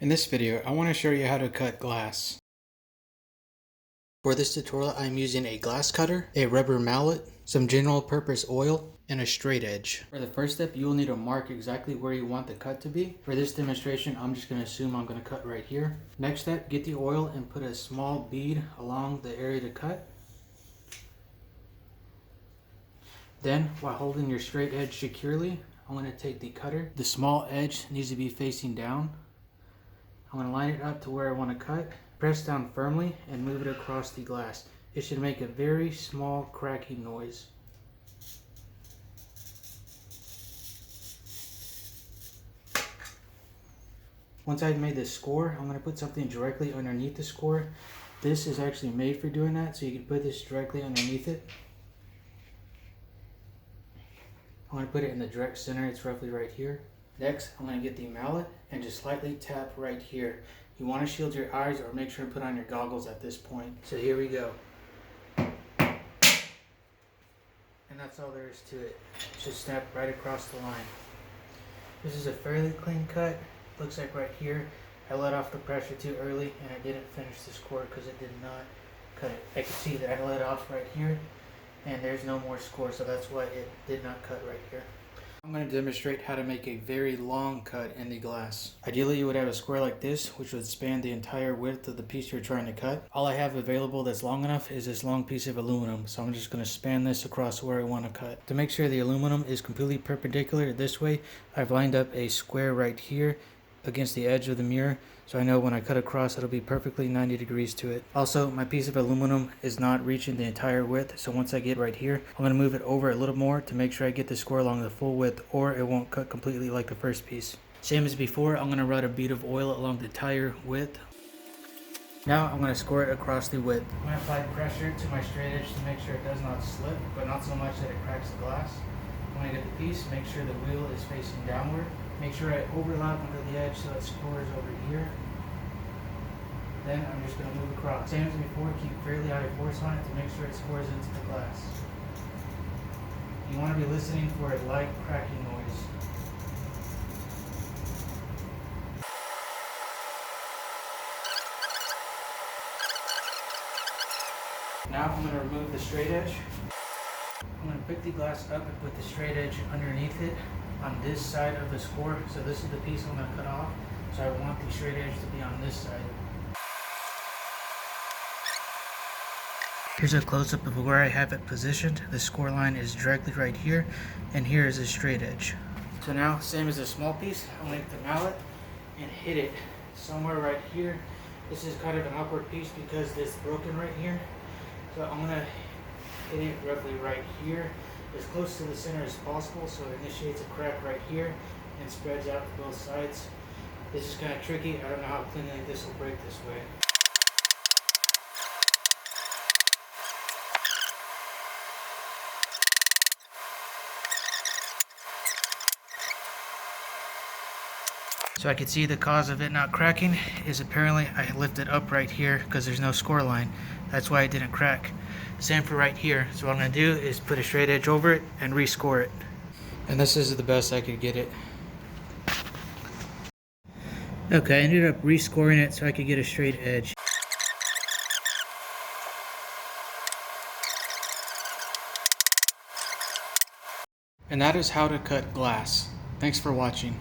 In this video, I want to show you how to cut glass. For this tutorial, I'm using a glass cutter, a rubber mallet, some general purpose oil, and a straight edge. For the first step, you will need to mark exactly where you want the cut to be. For this demonstration, I'm just going to assume I'm going to cut right here. Next step, get the oil and put a small bead along the area to cut. Then, while holding your straight edge securely, I'm going to take the cutter. The small edge needs to be facing down. I'm going to line it up to where I want to cut, press down firmly, and move it across the glass. It should make a very small cracking noise. Once I've made this score, I'm going to put something directly underneath the score. This is actually made for doing that, so you can put this directly underneath it. I'm going to put it in the direct center. It's roughly right here. Next, I'm going to get the mallet and just slightly tap right here. You want to shield your eyes or make sure to put on your goggles at this point. So here we go. And that's all there is to it. Just snap right across the line. This is a fairly clean cut. Looks like right here, I let off the pressure too early and I didn't finish the score because it did not cut it. I can see that I let off right here and there's no more score, so that's why it did not cut right here. I'm going to demonstrate how to make a very long cut in the glass. Ideally, you would have a square like this, which would span the entire width of the piece you're trying to cut. All I have available that's long enough is this long piece of aluminum, so I'm just going to span this across where I want to cut. To make sure the aluminum is completely perpendicular this way, I've lined up a square right here against the edge of the mirror, so I know when I cut across it'll be perfectly 90 degrees to it. Also, my piece of aluminum is not reaching the entire width, so once I get right here, I'm going to move it over a little more to make sure I get the score along the full width, or it won't cut completely like the first piece. Same as before, I'm going to run a bead of oil along the entire width. Now I'm going to score it across the width. I'm going to apply pressure to my straight edge to make sure it does not slip, but not so much that it cracks the glass. When I get the piece, make sure the wheel is facing downward. Make sure I overlap under the edge so it scores over here. Then I'm just going to move across. Same as before, keep fairly high force on it to make sure it scores into the glass. You want to be listening for a light cracking noise. Now I'm going to remove the straight edge. I'm going to pick the glass up and put the straight edge underneath it on this side of the score. So this is the piece I'm going to cut off. So I want the straight edge to be on this side. Here's a close-up of where I have it positioned. The score line is directly right here, and here is the straight edge. So now, same as the small piece, I'm going to take the mallet and hit it somewhere right here. This is kind of an awkward piece because it's broken right here. So I'm going to hit it roughly right here, as close to the center as possible, so it initiates a crack right here and spreads out to both sides. This is kind of tricky. I don't know how cleanly this will break this way. So I can see the cause of it not cracking is apparently I lifted up right here because there's no score line. That's why it didn't crack. Same for right here. So what I'm going to do is put a straight edge over it and rescore it. And this is the best I could get it. Okay, I ended up rescoring it so I could get a straight edge. And that is how to cut glass. Thanks for watching.